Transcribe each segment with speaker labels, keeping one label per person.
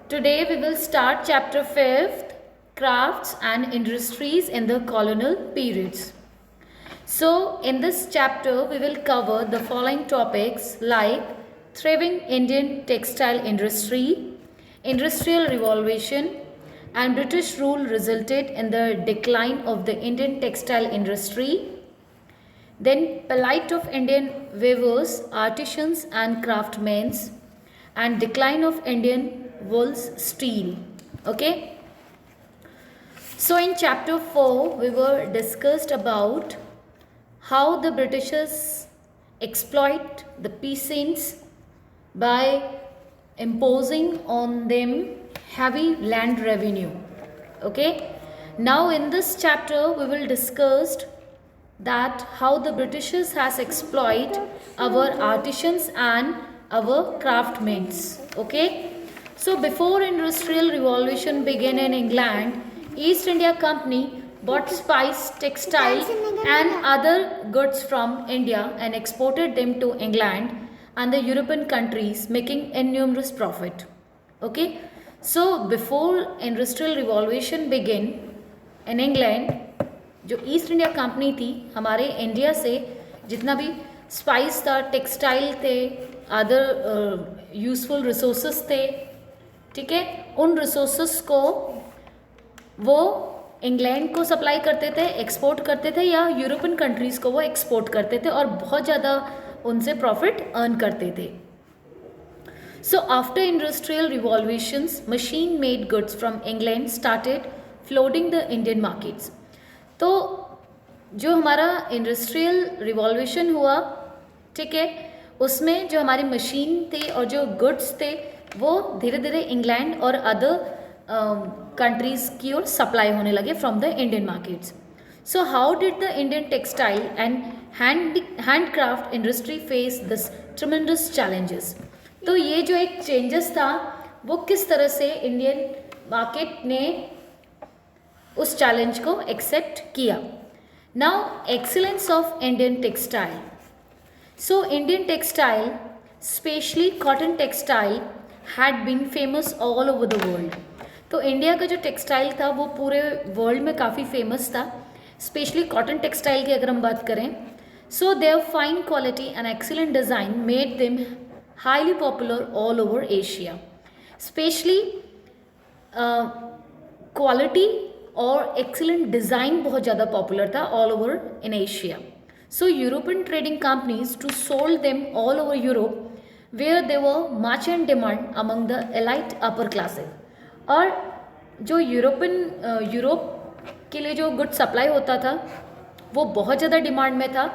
Speaker 1: Today we will start chapter 5th, Crafts and Industries in the Colonial Periods. So in this chapter we will cover the following topics like thriving Indian textile industry, industrial revolution, and British rule resulted in the decline of the Indian textile industry. Then plight of Indian weavers, artisans and craftsmen, and decline of Indian wools steel. Okay. So in chapter 4 we were discussed about how the Britishers exploit the peasants by imposing on them heavy land revenue. Okay. Now in this chapter we will discuss that how the Britishers has exploit our artisans and our craftsmen. Okay. So before industrial revolution began in England, East India Company bought spice, textile and other goods from India and exported them to England and the European countries, making enormous profit. Okay. So before industrial revolution began in England, जो east India company थी हमारे India से जितना भी spice था, textile थे, other useful resources थे, ठीक है, उन रिसोर्सेस को वो इंग्लैंड को सप्लाई करते थे, एक्सपोर्ट करते थे या यूरोपियन कंट्रीज़ को वो एक्सपोर्ट करते थे और बहुत ज़्यादा उनसे प्रॉफिट अर्न करते थे. So after industrial revolutions machine made goods from England started floating the Indian markets. तो जो हमारा इंडस्ट्रियल रिवॉल्यूशन हुआ, ठीक है, उसमें जो हमारी मशीन थे और जो गुड्स थे वो धीरे धीरे इंग्लैंड और अदर कंट्रीज़ की ओर सप्लाई होने लगे from the Indian markets. So how did the Indian textile and handcraft industry face this tremendous challenges. तो ये जो एक चेंजेस था वो किस तरह से इंडियन मार्केट ने उस चैलेंज को एक्सेप्ट किया. Now excellence of Indian textile. So Indian textile specially cotton textile had been famous all over the world. तो इंडिया का जो टेक्सटाइल था वो पूरे वर्ल्ड में काफ़ी फेमस था, स्पेशली कॉटन टेक्सटाइल की अगर हम बात करें. So their fine quality and excellent design made them highly popular all over Asia. Specially quality और एक्सीलेंट डिज़ाइन बहुत ज़्यादा पॉपुलर था all over in Asia. So European trading companies to sold them all over Europe where they were much in demand among the elite upper classes. और जो Europe के लिए जो good supply होता था वो बहुत ज़्यादा डिमांड में था,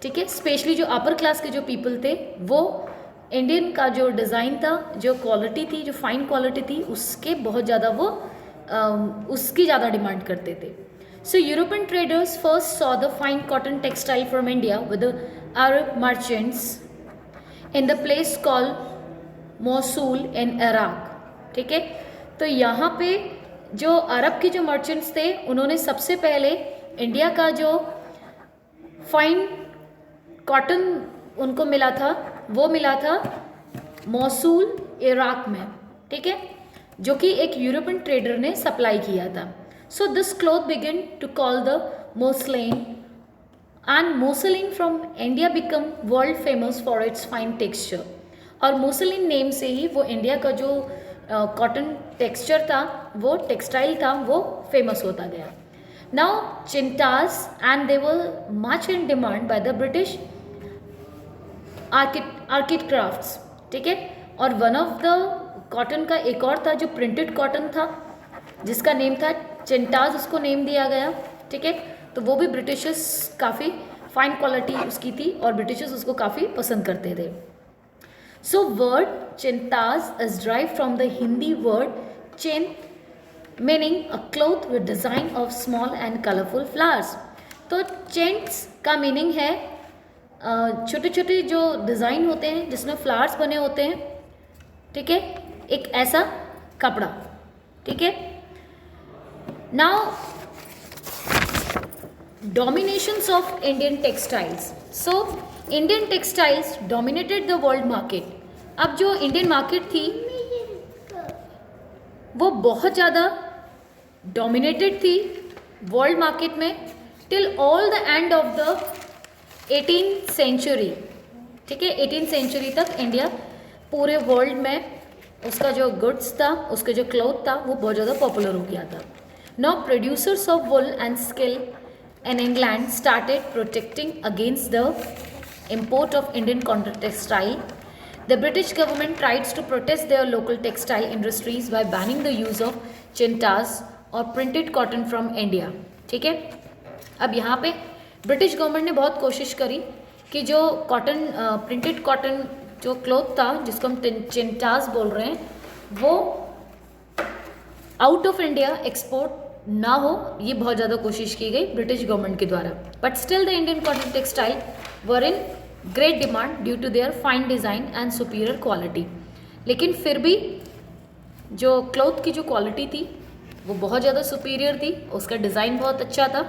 Speaker 1: ठीक है. स्पेशली जो अपर क्लास के जो पीपल थे वो इंडियन का जो डिज़ाइन था, जो क्वालिटी थी, जो फाइन क्वालिटी थी, उसके बहुत ज़्यादा वो उसकी ज़्यादा डिमांड करते थे. So European traders first saw the fine cotton textile from India with Arab merchants in the place called Mosul in Iraq, ठीक है. तो यहाँ पे जो अरब के जो मर्चेंट्स थे उन्होंने सबसे पहले इंडिया का जो फाइन कॉटन उनको मिला था वो मिला था मोसूल इराक में, ठीक है, जो कि एक यूरोपियन ट्रेडर ने सप्लाई किया था. So this cloth begin to call the muslin and muslin from India become world famous for its fine texture. और मोसलिन नेम से ही वो इंडिया का जो कॉटन टेक्सचर था, वो टेक्सटाइल था, वो फेमस होता गया. Now chintzes and they were much in demand by the British orchid crafts, ठीक है. और वन ऑफ द कॉटन का एक और था जो प्रिंटेड कॉटन था जिसका नेम था चिंटास, उसको नेम दिया गया, ठीक है. तो वो भी ब्रिटिशर्स काफ़ी फाइन क्वालिटी उसकी थी और ब्रिटिशर्स उसको काफ़ी पसंद करते थे. So word chintzes is drive from the Hindi word chint meaning a cloth with design of small and colourful flowers. तो चिंट्स का मीनिंग है छोटे छोटे जो डिज़ाइन होते हैं जिसमें फ्लावर्स बने होते हैं, ठीक है, एक ऐसा कपड़ा, ठीक है. Now dominations of Indian textiles. So Indian textiles dominated the world market. अब जो इंडियन मार्केट थी वो बहुत ज़्यादा डोमिनेटेड थी वर्ल्ड मार्केट में till all the end of the 18th century. ठीक है, 18th सेंचुरी तक इंडिया पूरे वर्ल्ड में उसका जो गुड्स था, उसके जो क्लॉथ था, वो बहुत ज़्यादा पॉपुलर हो गया था। Now producers of wool and skill in England started protecting against the import of Indian cotton textile. The British government tries to protest their local textile industries by banning the use of chintas or printed cotton from India. ठीक है, अब यहाँ पे British government ने बहुत कोशिश करी कि जो कॉटन प्रिंटेड कॉटन जो क्लॉथ था, जिसको हम चिंटास बोल रहे हैं, वो आउट ऑफ इंडिया एक्सपोर्ट ना हो, ये बहुत ज़्यादा कोशिश की गई ब्रिटिश गवर्नमेंट के द्वारा। But still the Indian cotton textile were in great demand due to their fine design and superior quality. लेकिन फिर भी जो क्लॉथ की जो क्वालिटी थी वो बहुत ज़्यादा सुपीरियर थी, उसका डिज़ाइन बहुत अच्छा था,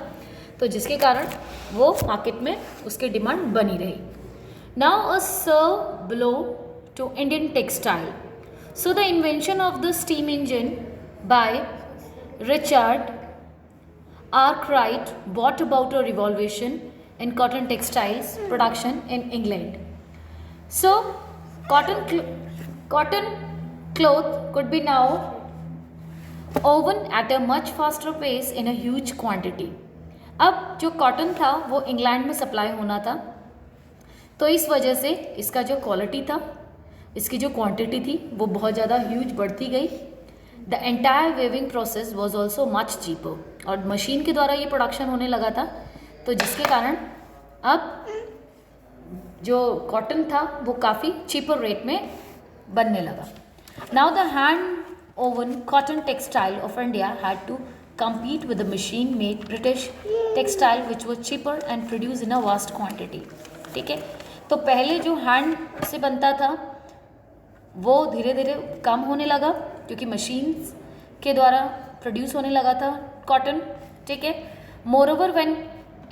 Speaker 1: तो जिसके कारण वो मार्केट में उसकी डिमांड बनी रही। Now a blow to Indian textile. So the invention of the steam engine by Richard Arkwright brought about a revolution in cotton textiles production in England. So cotton cloth could be now woven at a much faster pace in a huge quantity. अब जो cotton था वो England में supply होना था, तो इस वजह से इसका जो क्वालिटी था, इसकी जो क्वांटिटी थी, वो बहुत ज़्यादा ह्यूज बढ़ती गई। The entire weaving process was also much cheaper, और मशीन के द्वारा ये प्रोडक्शन होने लगा था, तो जिसके कारण अब जो कॉटन था वो काफ़ी चीपर रेट में बनने लगा। Now the hand woven cotton textile of India had to compete with the machine made British textile which was cheaper and produced in a vast quantity. ठीक है, तो पहले जो हैंड से बनता था वो धीरे धीरे कम होने लगा क्योंकि मशीन्स के द्वारा प्रोड्यूस होने लगा था कॉटन। ठीक है, मोरओवर व्हेन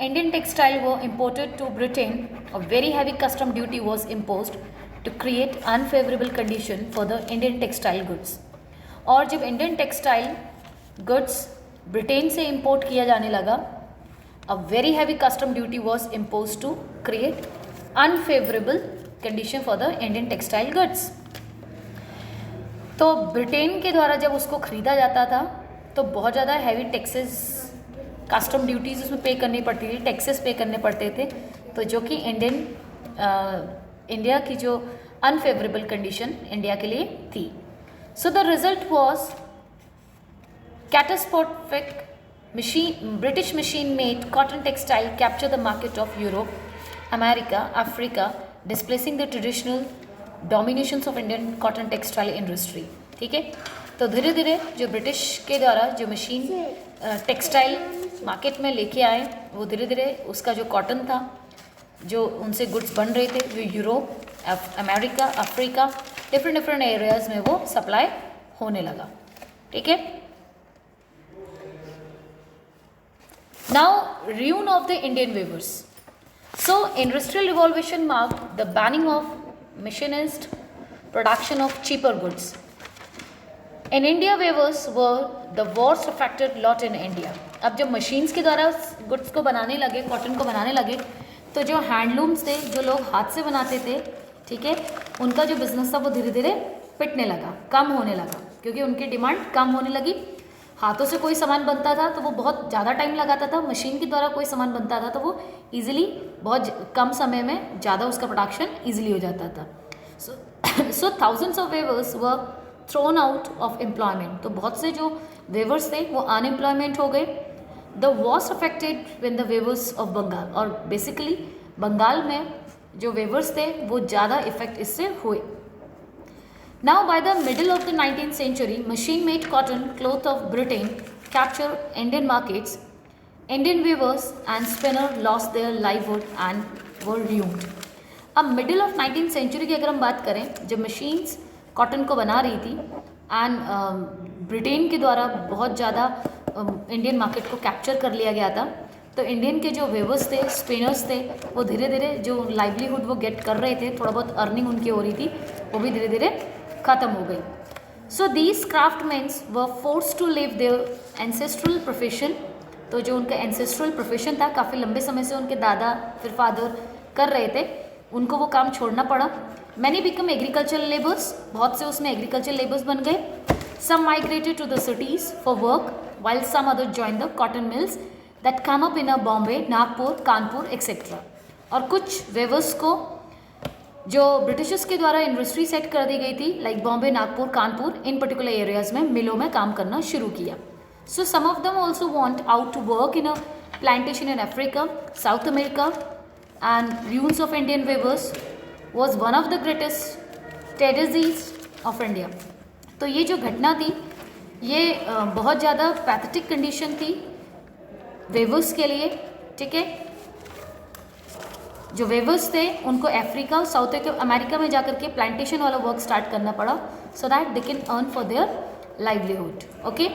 Speaker 1: इंडियन टेक्सटाइल वो imported to Britain, a very heavy custom duty was imposed to create unfavourable condition for the Indian textile goods. और जब इंडियन टेक्सटाइल गुड्स ब्रिटेन से इंपोर्ट किया जाने लगा, a very heavy custom duty was impose to create unfavourable condition for the Indian textile goods. तो Britain के द्वारा जब उसको ख़रीदा जाता था तो बहुत ज़्यादा हैवी टैक्सेस, कस्टम ड्यूटीज़ उसमें पे करनी पड़ती थी, टैक्सेस पे करने पड़ते थे, तो जो कि इंडिया की जो अनफेवरेबल कंडीशन इंडिया के लिए थी। So the result was catastrophic. British machine-made cotton textile captured the market of Europe, America, Africa, displacing the traditional dominations of Indian cotton textile industry. ठीक है, तो धीरे धीरे जो ब्रिटिश के द्वारा जो मशीन टेक्सटाइल मार्केट में लेके आए, वो धीरे धीरे उसका जो कॉटन था, जो उनसे गुड्स बन रहे थे, वो Europe, America, Africa, different areas में वो सप्लाई होने लगा। ठीक है, now ruin of the Indian weavers. So industrial revolution marked the banning of machinist production of cheaper goods. In India, weavers were the worst affected lot in India. अब जब machines के द्वारा गुड्स को बनाने लगे, कॉटन को बनाने लगे, तो जो हैंडलूम्स थे, जो लोग हाथ से बनाते थे, ठीक है, उनका जो बिजनेस था वो धीरे धीरे पिटने लगा, कम होने लगा, क्योंकि उनकी डिमांड कम होने लगी। हाथों से कोई सामान बनता था तो वो बहुत ज़्यादा टाइम लगाता था, मशीन के द्वारा कोई सामान बनता था तो वो इजीली बहुत कम समय में ज़्यादा उसका प्रोडक्शन इजीली हो जाता था। So thousands of weavers were thrown out of employment, तो बहुत से जो वेवर्स थे वो अनएम्प्लॉयमेंट हो गए। The worst affected win the weavers of Bengal, और बेसिकली बंगाल में जो वेवर्स थे वो ज़्यादा इफेक्ट इससे हुए। Now, by the middle of the 19th century, machine-made cotton cloth of Britain captured Indian markets. Indian weavers and spinners lost their livelihood and were ruined. अब middle of 19th century की अगर हम बात करें, जब machines cotton को बना रही थी एंड ब्रिटेन के द्वारा बहुत ज़्यादा इंडियन मार्केट को कैप्चर कर लिया गया था, तो इंडियन के जो वेवर्स थे, स्पिनर्स थे, वो धीरे धीरे जो लाइवलीहुड वो गेट कर रहे थे, थोड़ा बहुत अर्निंग उनकी हो रही थी, वो भी धीरे धीरे ख़त्म हो गई। So these craftsmans were force to leave their ancestral profession. तो जो उनका एंसेस्ट्रल प्रोफेशन था, काफ़ी लंबे समय से उनके दादा फिर फादर कर रहे थे, उनको वो काम छोड़ना पड़ा। मैनी बिकम एग्रीकल्चरल लेबर्स, बहुत से उसमें एग्रीकल्चर लेबर्स बन गए। Some migrated to the cities for work while some others joined the cotton mills that come up in Bombay, Nagpur, Kanpur, etc. और कुछ वेवर्स को जो ब्रिटिशर्स के द्वारा इंडस्ट्री सेट कर दी गई थी, like Bombay, Nagpur, Kanpur, in particular areas में मिलों में काम करना शुरू किया। So some of them also went out to work in a plantation in Africa, South America, and ruins of Indian weavers was one of the greatest tragedies of India। तो ये जो घटना थी, ये बहुत ज़्यादा पैथेटिक कंडीशन थी weavers के लिए, ठीक है। जो वेवर्स थे उनको अफ्रीका, साउथ अमेरिका में जाकर के प्लांटेशन वाला वर्क स्टार्ट करना पड़ा, so that they can earn for their livelihood. Okay.